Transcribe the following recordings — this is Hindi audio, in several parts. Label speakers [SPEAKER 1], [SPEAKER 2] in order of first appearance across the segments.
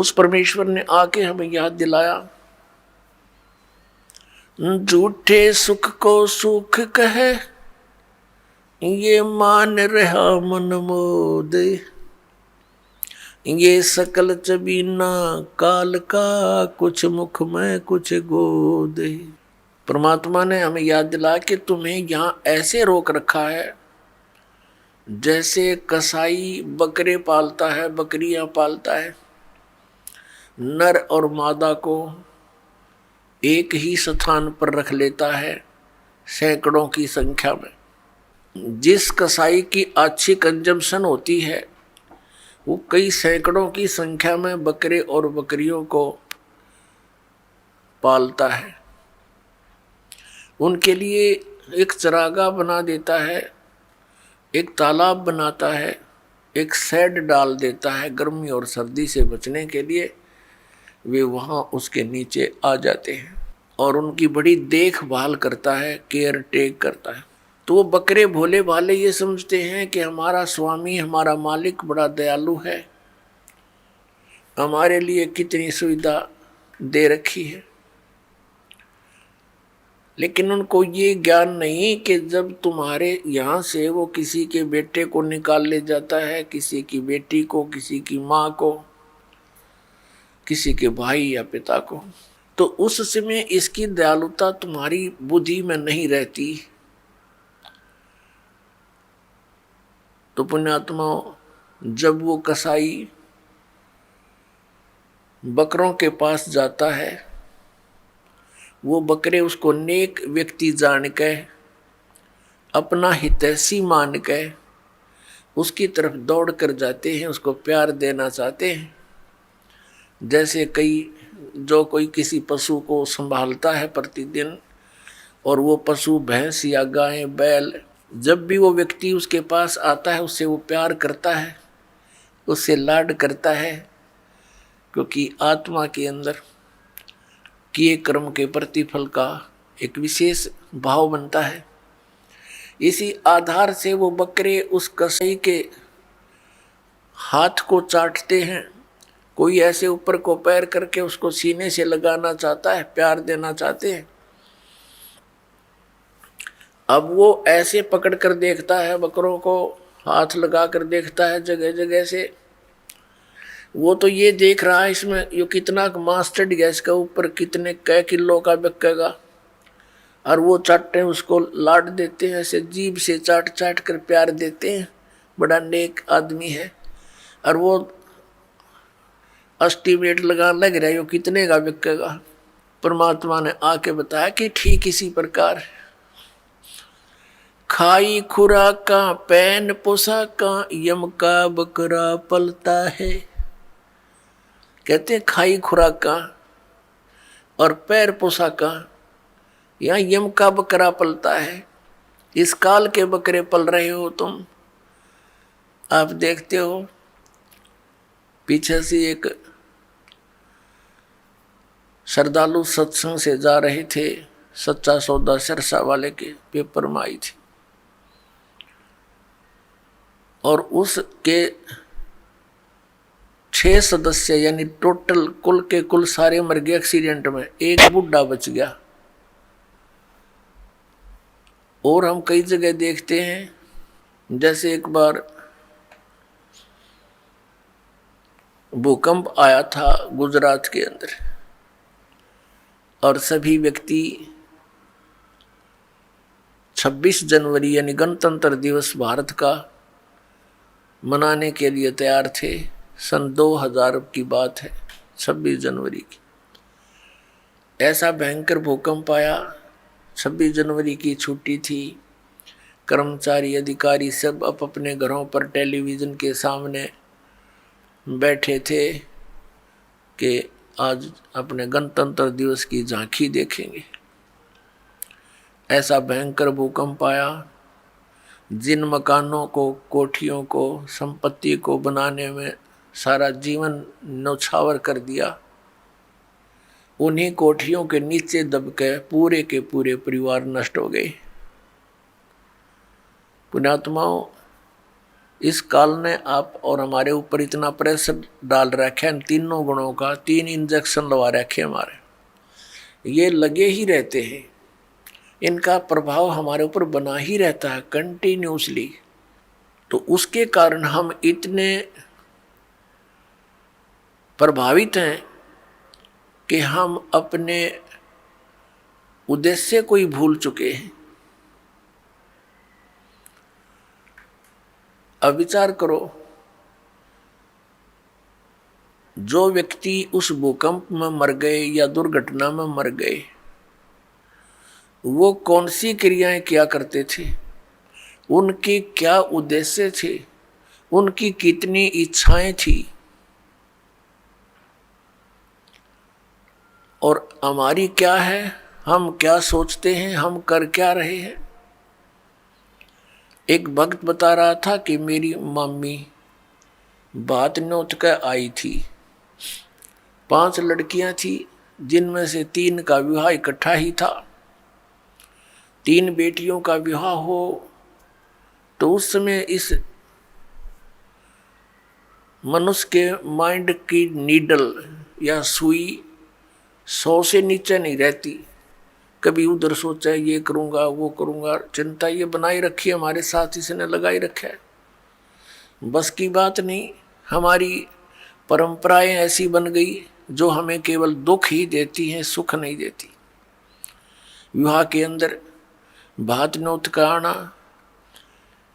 [SPEAKER 1] उस परमेश्वर ने आके हमें याद दिलाया, झूठे सुख को सुख कहे, ये मान रहा मन मोद, ये सकल चबीना काल का, कुछ मुख में कुछ गोद। परमात्मा ने हमें याद दिला कि तुम्हें यहां ऐसे रोक रखा है जैसे कसाई बकरे पालता है, बकरियां पालता है, नर और मादा को एक ही स्थान पर रख लेता है सैकड़ों की संख्या में। जिस कसाई की अच्छी कंजम्पशन होती है वो कई सैकड़ों की संख्या में बकरे और बकरियों को पालता है, उनके लिए एक चरागाह बना देता है, एक तालाब बनाता है, एक शेड डाल देता है, गर्मी और सर्दी से बचने के लिए वे वहाँ उसके नीचे आ जाते हैं और उनकी बड़ी देखभाल करता है, केयर टेक करता है। तो वो बकरे भोले भाले ये समझते हैं कि हमारा स्वामी, हमारा मालिक बड़ा दयालु है, हमारे लिए कितनी सुविधा दे रखी है। लेकिन उनको ये ज्ञान नहीं कि जब तुम्हारे यहाँ से वो किसी के बेटे को निकाल ले जाता है, किसी की बेटी को, किसी की माँ को, किसी के भाई या पिता को, तो उस समय इसकी दयालुता तुम्हारी बुद्धि में नहीं रहती। तो पुण्यात्मा, जब वो कसाई बकरों के पास जाता है, वो बकरे उसको नेक व्यक्ति जान के, अपना हितैषी मान के उसकी तरफ दौड़ कर जाते हैं, उसको प्यार देना चाहते हैं। जैसे कोई किसी पशु को संभालता है प्रतिदिन, और वो पशु भैंस या गाय बैल, जब भी वो व्यक्ति उसके पास आता है उससे वो प्यार करता है, उससे लाड करता है, क्योंकि आत्मा के अंदर किए कर्म के प्रतिफल का एक विशेष भाव बनता है। इसी आधार से वो बकरे उस कसाई के हाथ को चाटते हैं, कोई ऐसे ऊपर को पैर करके उसको सीने से लगाना चाहता है, प्यार देना चाहते हैं। अब वो ऐसे पकड़ कर देखता है, बकरों को हाथ लगा कर देखता है जगह जगह से। वो तो ये देख रहा है इसमें ये कितना मांस चढ़ गया, इसका ऊपर कितने कै किलो का बिकेगा, और वो चाटते उसको लाड देते हैं, ऐसे जीभ से चाट चाट कर प्यार देते हैं, बड़ा नेक आदमी है। और वो एस्टीमेट लगा लग रहा है वो कितने का बिकेगा। परमात्मा ने आके बताया कि ठीक इसी प्रकार खाई खुराका पैन पोशाका यम का बकरा पलता है। कहते हैं खाई खुराका और पैर पोशाका, यहाँ यम का बकरा पलता है। इस काल के बकरे पल रहे हो तुम। आप देखते हो पीछे से एक श्रद्धालु सत्संग से जा रहे थे, सच्चा सौदा सिरसा वाले के पेपर में आई थी, और उसके 6 सदस्य यानी टोटल कुल के कुल सारे मर गए एक्सीडेंट में, एक बुढ़ा बच गया। और हम कई जगह देखते हैं, जैसे एक बार भूकंप आया था गुजरात के अंदर, और सभी व्यक्ति 26 जनवरी यानी गणतंत्र दिवस भारत का मनाने के लिए तैयार थे। सन 2000 की बात है, 26 जनवरी की। ऐसा भयंकर भूकंप आया, 26 जनवरी की छुट्टी थी, कर्मचारी अधिकारी सब अपने घरों पर टेलीविज़न के सामने बैठे थे कि आज अपने गणतंत्र दिवस की झांकी देखेंगे। ऐसा भयंकर भूकंप आया, जिन मकानों को, कोठियों को, संपत्ति को बनाने में सारा जीवन न्यौछावर कर दिया, उन्हीं कोठियों के नीचे दब के पूरे के पूरे परिवार नष्ट हो गए। पुण्यात्माओं, इस काल ने आप और हमारे ऊपर इतना प्रेशर डाल रखा है, तीनों गुणों का 3 इंजेक्शन लगा रखे हमारे, ये लगे ही रहते हैं, इनका प्रभाव हमारे ऊपर बना ही रहता है कंटिन्यूसली। तो उसके कारण हम इतने प्रभावित हैं कि हम अपने उद्देश्य को ही भूल चुके हैं। अब विचार करो, जो व्यक्ति उस भूकंप में मर गए या दुर्घटना में मर गए, वो कौन सी क्रियाएं किया करते थे, उनके क्या उद्देश्य थे, उनकी कितनी इच्छाएं थी, और हमारी क्या है, हम क्या सोचते हैं, हम कर क्या रहे हैं। एक भक्त बता रहा था कि मेरी मम्मी बात नोत कर आई थी, 5 लड़कियां थी, जिनमें से 3 का विवाह इकट्ठा ही था। 3 बेटियों का विवाह हो तो उस समय इस मनुष्य के माइंड की नीडल या सुई 100 से नीचे नहीं रहती। कभी उधर सोचा ये करूँगा वो करूँगा, चिंता ये बनाई रखी है, हमारे साथ इसने लगाई रखा है। बस की बात नहीं, हमारी परंपराएं ऐसी बन गई जो हमें केवल दुख ही देती हैं, सुख नहीं देती। विवाह के अंदर भात नोत का आना,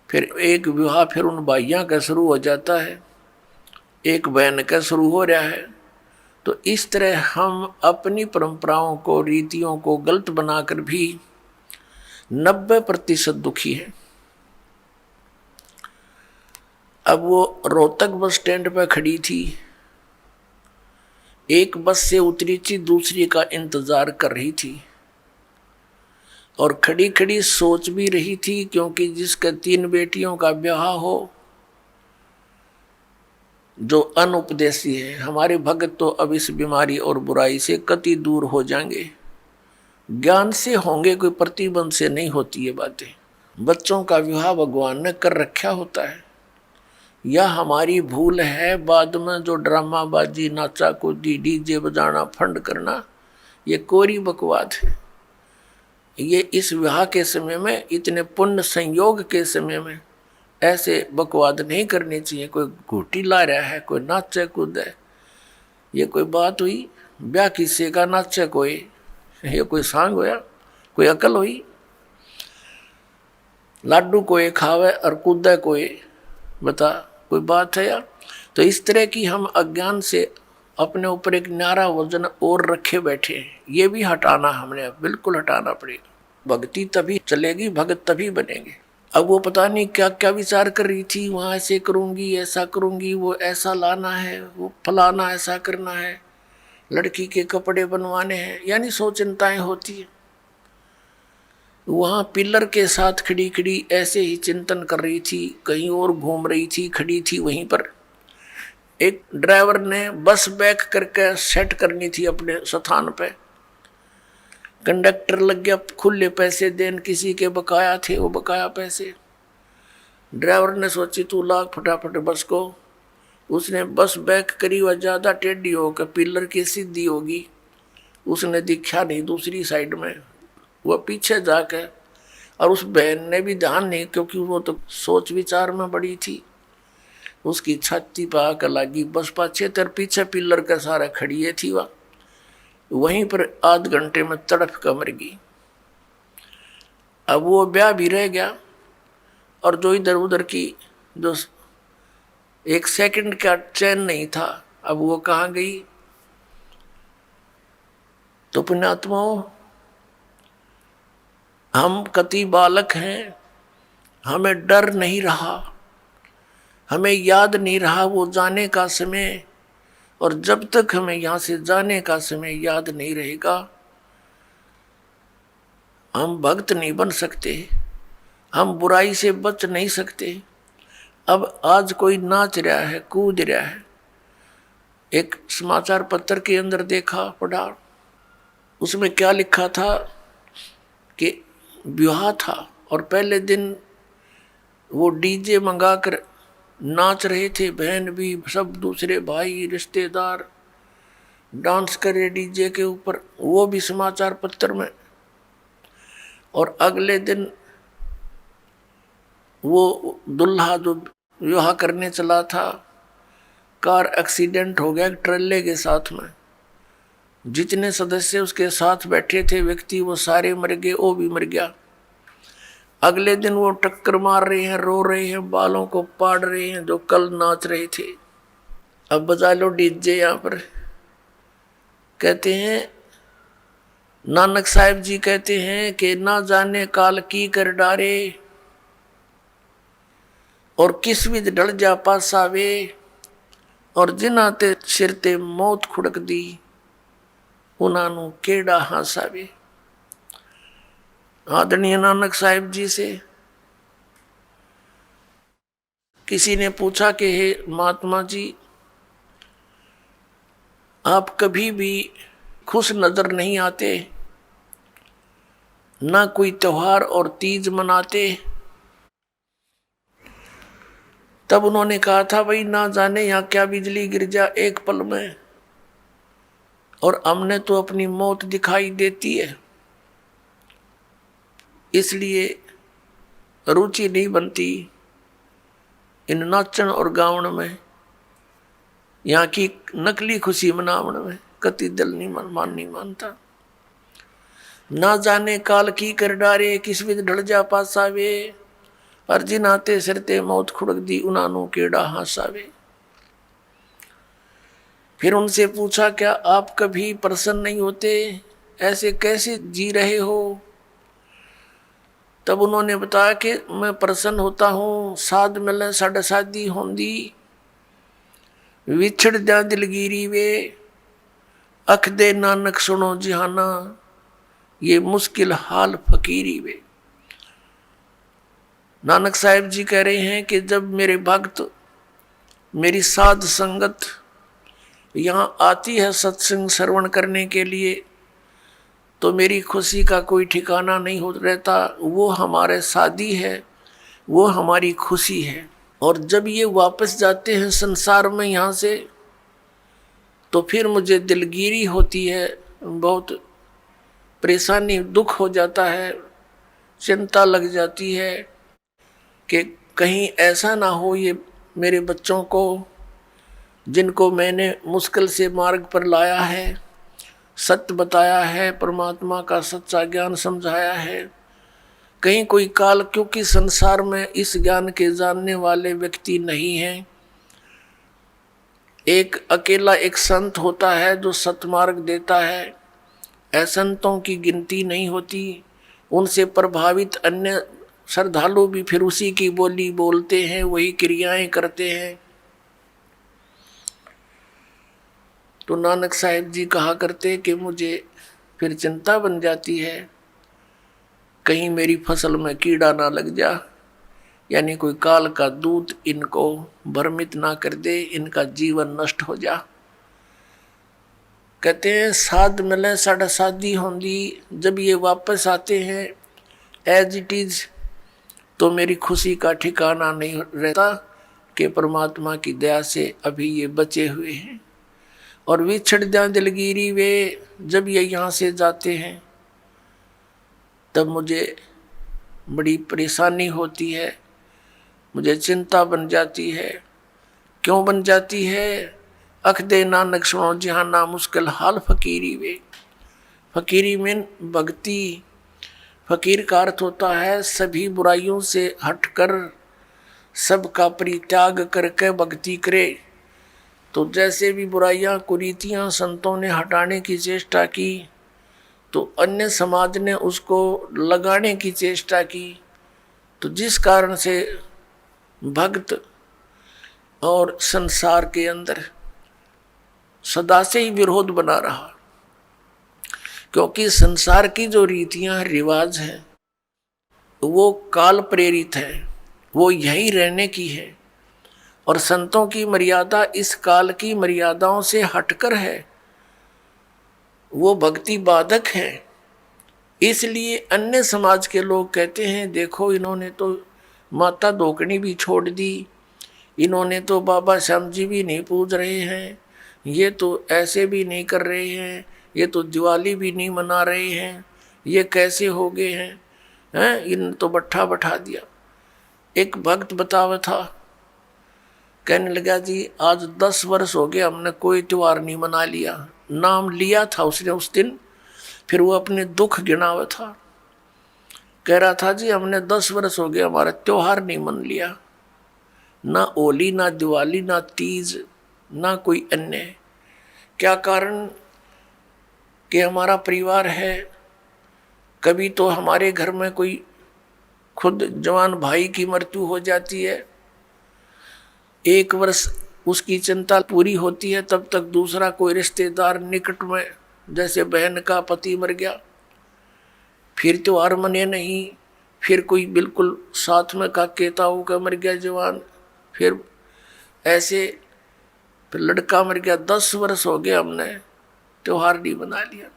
[SPEAKER 1] फिर एक विवाह फिर उन भाइयों का शुरू हो जाता है, एक बहन का शुरू हो रहा है। तो इस तरह हम अपनी परंपराओं को, रीतियों को गलत बनाकर भी 90% दुखी हैं। अब वो रोहतक बस स्टैंड पर खड़ी थी, एक बस से उतरी थी, दूसरी का इंतजार कर रही थी, और खड़ी खड़ी सोच भी रही थी, क्योंकि जिसके 3 बेटियों का ब्याह हो, जो अनुपदेशी है, हमारे भगत तो अब इस बीमारी और बुराई से कति दूर हो जाएंगे। ज्ञान से होंगे, कोई प्रतिबंध से नहीं होती ये बातें। बच्चों का विवाह भगवान ने कर रखा होता है, या हमारी भूल है बाद में जो ड्रामाबाजी, नाचा कूदी, डीजे बजाना, फंड करना, ये कोरी बकवाद है। ये इस विवाह के समय में, इतने पुण्य संयोग के समय में ऐसे बकवाद नहीं करनी चाहिए। कोई घूटी ला रहा है, कोई नाचे कूद है, ये कोई बात हुई? ब्याह किसी का नाचे कोई, ये कोई सांग होया? कोई अकल हुई? लाडू कोई खावे और कूदे कोई, बता कोई बात है यार? तो इस तरह की हम अज्ञान से अपने ऊपर एक न्यारा वजन और रखे बैठे हैं, ये भी हटाना, हमने बिल्कुल हटाना पड़ेगा। भक्ति तभी चलेगी, भगत तभी बनेंगे। अब वो पता नहीं क्या क्या विचार कर रही थी, वहाँ ऐसे करूँगी, ऐसा करूँगी, वो ऐसा लाना है, वो फलाना ऐसा करना है, लड़की के कपड़े बनवाने हैं, यानी 100 चिंताएं होती है। वहाँ पिलर के साथ खड़ी खड़ी ऐसे ही चिंतन कर रही थी, कहीं और घूम रही थी, खड़ी थी वहीं पर। एक ड्राइवर ने बस बैक करके सेट करनी थी अपने स्थान पे, कंडक्टर लग गया खुले पैसे देन, किसी के बकाया थे वो बकाया पैसे। ड्राइवर ने सोची तू लाग फटाफट बस को, उसने बस बैक करी, वह ज़्यादा टेढ़ी होकर पिलर की सीधी होगी, उसने दिखा नहीं दूसरी साइड में, वह पीछे जाके, और उस बहन ने भी ध्यान नहीं, क्योंकि वो तो सोच विचार में बड़ी थी, उसकी छाती पर आकर लगी बस पाछे तर पीछे पिलर के सारा खड़िए थी, वह वहीं पर आध घंटे में तड़प कर मर गई। अब वो ब्याह भी रह गया, और जो इधर उधर की जो 1 सेकंड का चैन नहीं था, अब वो कहाँ गई? तो पुण्यात्माओं, हम कति बालक हैं, हमें डर नहीं रहा, हमें याद नहीं रहा वो जाने का समय, और जब तक हमें यहाँ से जाने का समय याद नहीं रहेगा, हम भक्त नहीं बन सकते, हम बुराई से बच नहीं सकते। अब आज कोई नाच रहा है, कूद रहा है, एक समाचार पत्र के अंदर देखा, पढ़ा, उसमें क्या लिखा था कि विवाह था और पहले दिन वो डीजे मंगाकर नाच रहे थे, बहन भी, सब दूसरे भाई रिश्तेदार डांस करे डीजे के ऊपर, वो भी समाचार पत्र में। और अगले दिन वो दुल्हा जो विवाह करने चला था, कार एक्सीडेंट हो गया ट्रेले के साथ में। जितने सदस्य उसके साथ बैठे थे व्यक्ति, वो सारे मर गए, वो भी मर गया। अगले दिन वो टक्कर मार रहे हैं, रो रहे हैं, बालों को पाड़ रहे हैं जो कल नाच रहे थे। अब बजा लो डीजे यहाँ पर। कहते हैं नानक साहिब जी कहते हैं कि ना जाने काल की कर डारे, और किस विध ढल जा पासावे, और जिन्हां ते सिर ते मौत खुड़क दी, उन्हां नू केड़ा हासावे। आदरणीय नानक साहिब जी से किसी ने पूछा कि हे महात्मा जी, आप कभी भी खुश नजर नहीं आते, ना कोई त्योहार और तीज मनाते। तब उन्होंने कहा था, भाई ना जाने यहाँ क्या बिजली गिर जा एक पल में, और हमने तो अपनी मौत दिखाई देती है, इसलिए रुचि नहीं बनती इन नाचन और गावन में, यहाँ की नकली खुशी मनावन में कति दिल नहीं मानता। ना जाने काल की कर डारे, किस विध ढल जा पासावे, और जिनाते सिरते मौत खुड़क दी, उन्हानू केड़ा हासावे। फिर उनसे पूछा, क्या आप कभी प्रसन्न नहीं होते, ऐसे कैसे जी रहे हो? तब उन्होंने बताया कि मैं प्रसन्न होता हूँ, साध मिले साढ़े शादी होंदी, विछड़ जा दिलगिरी वे, अख दे नानक सुनो जिहाना, ये मुश्किल हाल फकीरी वे। नानक साहिब जी कह रहे हैं कि जब मेरे भक्त, मेरी साध संगत यहाँ आती है सत्संग श्रवण करने के लिए, तो मेरी खुशी का कोई ठिकाना नहीं हो रहता। वो हमारे साथी है, वो हमारी खुशी है। और जब ये वापस जाते हैं संसार में यहाँ से, तो फिर मुझे दिलगिरी होती है, बहुत परेशानी, दुख हो जाता है, चिंता लग जाती है कि कहीं ऐसा ना हो ये मेरे बच्चों को, जिनको मैंने मुश्किल से मार्ग पर लाया है, सत्य बताया है, परमात्मा का सच्चा ज्ञान समझाया है, कहीं कोई काल, क्योंकि संसार में इस ज्ञान के जानने वाले व्यक्ति नहीं हैं। एक अकेला एक संत होता है जो सतमार्ग देता है, असंतों की गिनती नहीं होती। उनसे प्रभावित अन्य श्रद्धालु भी फिर उसी की बोली बोलते हैं, वही क्रियाएं करते हैं। तो नानक साहिब जी कहा करते कि मुझे फिर चिंता बन जाती है, कहीं मेरी फसल में कीड़ा ना लग जा, यानी कोई काल का दूत इनको भ्रमित ना कर दे, इनका जीवन नष्ट हो जा। कहते हैं साध मिले साढ़े शादी होंगी, जब ये वापस आते हैं एज इट इज, तो मेरी खुशी का ठिकाना नहीं रहता कि परमात्मा की दया से अभी ये बचे हुए हैं। और विछड़ जा दिलगिरी वे, जब ये यहाँ से जाते हैं तब मुझे बड़ी परेशानी होती है, मुझे चिंता बन जाती है। क्यों बन जाती है? अख दे नानक सुनो जिहाना, मुश्किल हाल फकीरी वे। फकीरी में भक्ति, फकीर का अर्थ होता है सभी बुराइयों से हटकर सबका परित्याग करके भक्ति करे। तो जैसे भी बुराइयां कुरीतियां संतों ने हटाने की चेष्टा की, तो अन्य समाज ने उसको लगाने की चेष्टा की। तो जिस कारण से भक्त और संसार के अंदर सदा से ही विरोध बना रहा, क्योंकि संसार की जो रीतियां रिवाज हैं वो काल प्रेरित है, वो यही रहने की है। और संतों की मर्यादा इस काल की मर्यादाओं से हटकर है, वो भक्ति बाधक है। इसलिए अन्य समाज के लोग कहते हैं देखो इन्होंने तो माता धोकनी भी छोड़ दी, इन्होंने तो बाबा श्याम जी भी नहीं पूज रहे हैं, ये तो ऐसे भी नहीं कर रहे हैं, ये तो दिवाली भी नहीं मना रहे हैं, ये कैसे हो गए हैं इन तो बट्ठा बैठा दिया। एक भक्त बतावा था, कहने लगा जी आज 10 वर्ष हो गए हमने कोई त्योहार नहीं मना लिया। नाम लिया था उसने उस दिन, फिर वो अपने दुख गिनावा था, कह रहा था जी हमने 10 वर्ष हो गए हमारा त्योहार नहीं मन लिया, ना होली ना दिवाली ना तीज ना कोई अन्य। क्या कारण? कि हमारा परिवार है, कभी तो हमारे घर में कोई खुद जवान भाई की मृत्यु हो जाती है, 1 वर्ष उसकी चिंता पूरी होती है, तब तक दूसरा कोई रिश्तेदार निकट में, जैसे बहन का पति मर गया, फिर त्योहार मने नहीं, फिर कोई बिल्कुल साथ में का केताऊ का मर गया जवान, फिर ऐसे, फिर लड़का मर गया, 10 वर्ष हो गए हमने त्योहार नहीं मना लिया।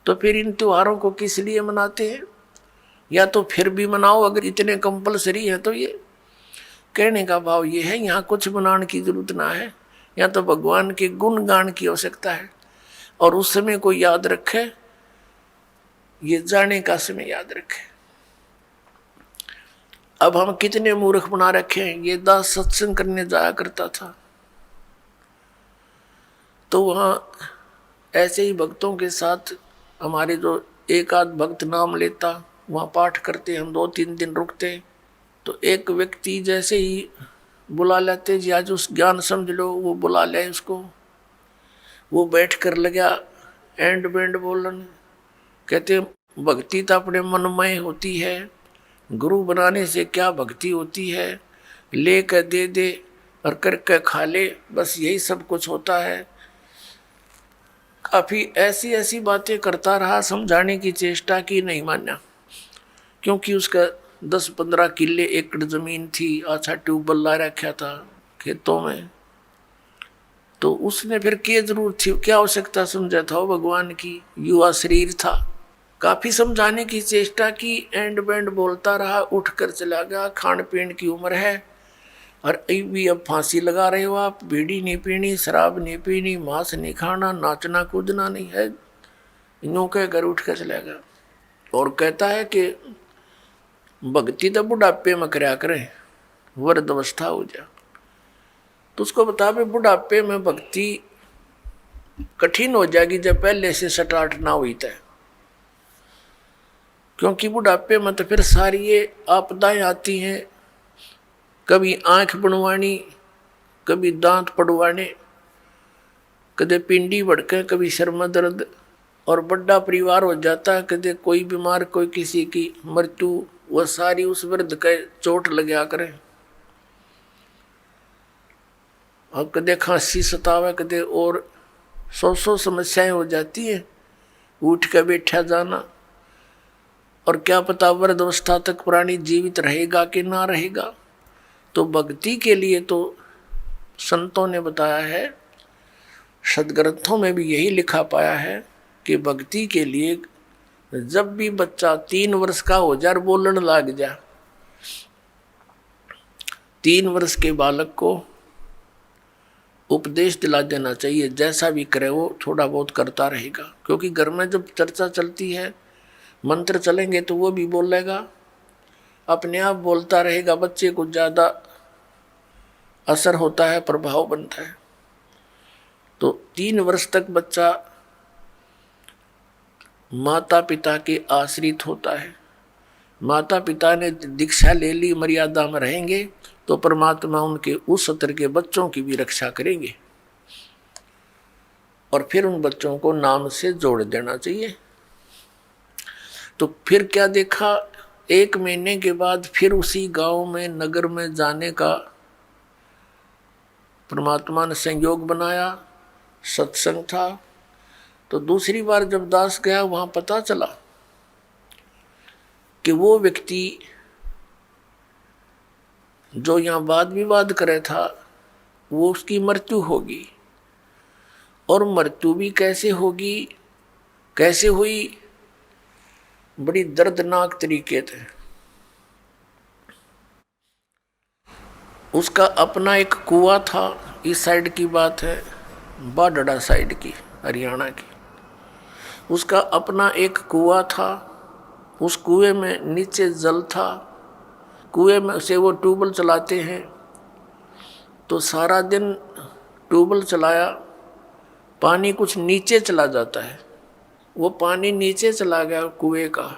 [SPEAKER 1] तो फिर इन त्योहारों को किस लिए मनाते हैं? या तो फिर भी मनाओ अगर इतने कंपलसरी है तो। ये कहने का भाव ये है, यहाँ कुछ मनाने की जरूरत ना है, या तो भगवान के गुण गान की आवश्यकता है, और उस समय को याद रखे, ये जाने का समय याद रखे। अब हम कितने मूर्ख बना रखे हैं। ये दास सत्संग करने जाया करता था, तो वहाँ ऐसे ही भक्तों के साथ हमारे जो एक आध भक्त नाम लेता, वहाँ पाठ करते, हम 2-3 दिन रुकते, तो एक व्यक्ति जैसे ही बुला लेते जी आज उस ज्ञान समझ लो, वो बुला ले उसको, वो बैठ कर लगा एंड बैंड बोलन। कहते भक्ति तो अपने मनमय होती है, गुरु बनाने से क्या भक्ति होती है, ले कर दे दे और करके खा ले, बस यही सब कुछ होता है। काफ़ी ऐसी ऐसी बातें करता रहा, समझाने की चेष्टा की, नहीं माना, क्योंकि उसका 10-15 किले एकड़ जमीन थी, अच्छा ट्यूबवेल ला रखा था खेतों में, तो उसने फिर क्या जरूरत थी, क्या आवश्यकता समझा था भगवान की, युवा शरीर था। काफ़ी समझाने की चेष्टा की, एंड बैंड बोलता रहा, उठ कर चला गया। खान पीन की उम्र है और भी अब फांसी लगा रहे हो आप, बीड़ी नहीं पीनी, शराब नहीं पीनी, मांस नहीं खाना, नाचना कूदना नहीं है, यूँ कह घर उठ कर चला गया। और कहता है कि भक्ति तो बुढ़ापे में करया करें, वृद्ध अवस्था हो जा। तो उसको बता भाई बुढ़ापे में भक्ति कठिन हो जाएगी जब पहले से स्टार्ट ना हुई तय, क्योंकि बुढ़ापे में तो फिर सारी ये आपदाएं आती हैं, कभी आंख बनवानी, कभी दांत पड़वाने, कदे पिंडी भड़के, कभी सिर में दर्द, और बड़ा परिवार हो जाता है, कदे कोई बीमार, कोई किसी की मृत्यु, वह सारी उस वृद्ध के चोट लगा करें, और कदे खांसी सतावे, कदे और 100 समस्याएं हो जाती हैं, उठ के बैठा जाना, और क्या पता वृद्ध अवस्था तक प्राणी जीवित रहेगा कि ना रहेगा। तो भक्ति के लिए तो संतों ने बताया है, सदग्रंथों में भी यही लिखा पाया है कि भक्ति के लिए जब भी बच्चा 3 वर्ष का हो जाए, बोलने लग जा, 3 वर्ष के बालक को उपदेश दिला देना चाहिए, जैसा भी करे वो थोड़ा बहुत करता रहेगा, क्योंकि घर में जब चर्चा चलती है, मंत्र चलेंगे तो वो भी बोलेगा, अपने आप बोलता रहेगा, बच्चे को ज़्यादा असर होता है, प्रभाव बनता है। तो 3 वर्ष तक बच्चा माता पिता के आश्रित होता है। माता पिता ने दीक्षा ले ली, मर्यादा में रहेंगे तो परमात्मा उनके उस स्तर के बच्चों की भी रक्षा करेंगे, और फिर उन बच्चों को नाम से जोड़ देना चाहिए। तो फिर क्या देखा, 1 महीने के बाद फिर उसी गांव में, नगर में जाने का परमात्मा ने संयोग बनाया, सत्संग था। तो दूसरी बार जब दास गया, वहां पता चला कि वो व्यक्ति जो यहाँ वाद विवाद करे था, वो उसकी मृत्यु होगी, और मृत्यु भी कैसे होगी, कैसे हुई, बड़ी दर्दनाक तरीके थे। उसका अपना एक कुआं था। इस साइड की बात है, बाडड़ा साइड की, हरियाणा की। उसका अपना एक कुआं था। उस कुएं में नीचे जल था। कुएं में से वो ट्यूबवेल चलाते हैं, तो सारा दिन ट्यूबवेल चलाया, पानी कुछ नीचे चला जाता है। वो पानी नीचे चला गया कुएं का,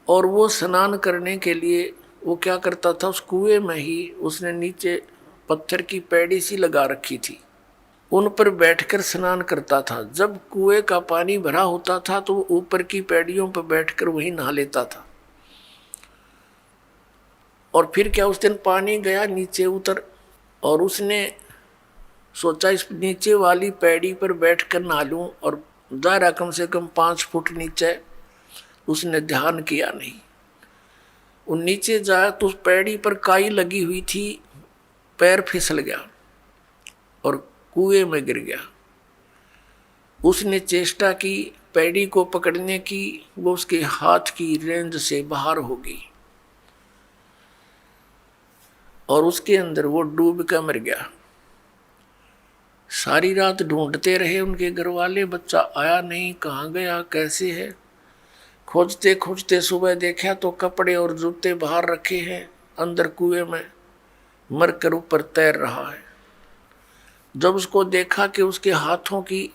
[SPEAKER 1] और वो स्नान करने के लिए वो क्या करता था, उस कुएं में ही उसने नीचे पत्थर की पैड़ी सी लगा रखी थी, उन पर बैठकर स्नान करता था। जब कुएं का पानी भरा होता था तो वो ऊपर की पैड़ियों पर बैठकर वहीं नहा लेता था। और फिर क्या, उस दिन पानी गया नीचे उतर, और उसने सोचा इस नीचे वाली पैड़ी पर बैठकर नहा लूं, और दायरा कम से कम 5 फुट नीचे। उसने ध्यान किया नहीं। वो नीचे जाया तो उस पैड़ी पर काई लगी हुई थी, पैर फिसल गया और कुएं में गिर गया। उसने चेष्टा की पैड़ी को पकड़ने की, वो उसके हाथ की रेंज से बाहर हो गई और उसके अंदर वो डूब कर मर गया। सारी रात ढूंढते रहे उनके घर वाले, बच्चा आया नहीं, कहाँ गया, कैसे है। खोजते खोजते सुबह देखा तो कपड़े और जूते बाहर रखे हैं, अंदर कुएं में मरकर ऊपर तैर रहा है। जब उसको देखा कि उसके हाथों की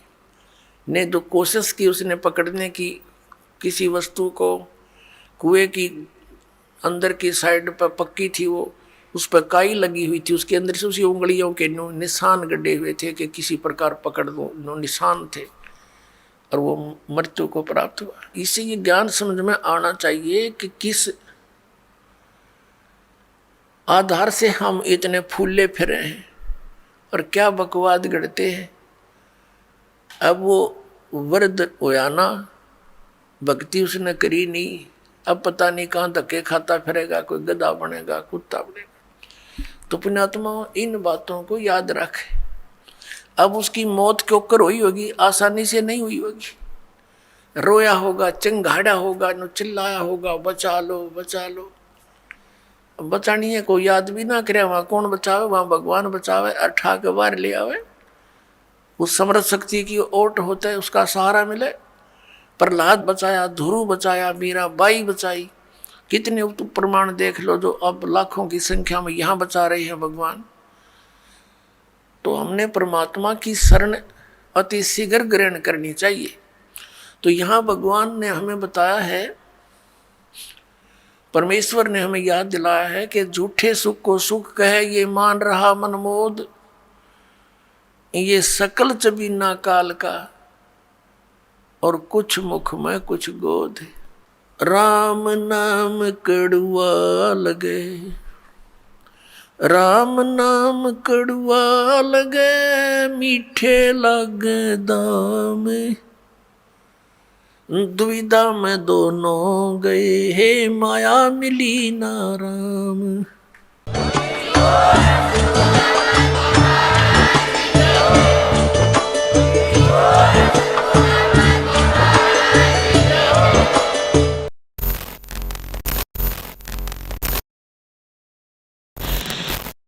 [SPEAKER 1] ने जो कोशिश की उसने पकड़ने की किसी वस्तु को, कुएं की अंदर की साइड पर पक्की थी वो, उस पर काई लगी हुई थी, उसके अंदर से उसी उंगलियों के निशान गड्ढे हुए थे कि किसी प्रकार पकड़ दो, निशान थे, और वो मृत्यु को प्राप्त हुआ। इसे ये ज्ञान समझ में आना चाहिए कि किस आधार से हम इतने फूले फिरे हैं और क्या बकवाद गढ़ते हैं। अब वो वृद्ध होया ना, भक्ति उसने करी नहीं, अब पता नहीं कहाँ धक्के खाता फिरेगा, कोई गधा बनेगा, कुत्ता बनेगा। तो पुण्यात्मा इन बातों को याद रखे। अब उसकी मौत क्यों कर हुई होगी, आसानी से नहीं हुई होगी। रोया होगा, चिंगाड़ा होगा, न चिल्लाया होगा, बचा लो बचा लो। बचानी है, कोई याद भी ना करे, वहां कौन बचावे, वहां भगवान बचावे, अठा के बाहर ले आवे। उस समर्थ शक्ति की ओट होता है, उसका सहारा मिले। प्रहलाद बचाया, ध्रुव बचाया, मीरा बाई बचाई, कितने प्रमाण देख लो जो अब लाखों की संख्या में यहाँ बचा रहे हैं भगवान। तो हमने परमात्मा की शरण अति शीघ्र ग्रहण करनी चाहिए। तो यहाँ भगवान ने हमें बताया है, परमेश्वर ने हमें याद दिलाया है कि झूठे सुख को सुख कहे ये मान रहा मनमोद, ये सकल चबीना काल का, और कुछ मुख में कुछ गोद। राम नाम कड़ुआ लगे, राम नाम कड़ुआ लगे, मीठे लगे दाम, दुविधा में दोनों गए, हे माया मिली ना राम।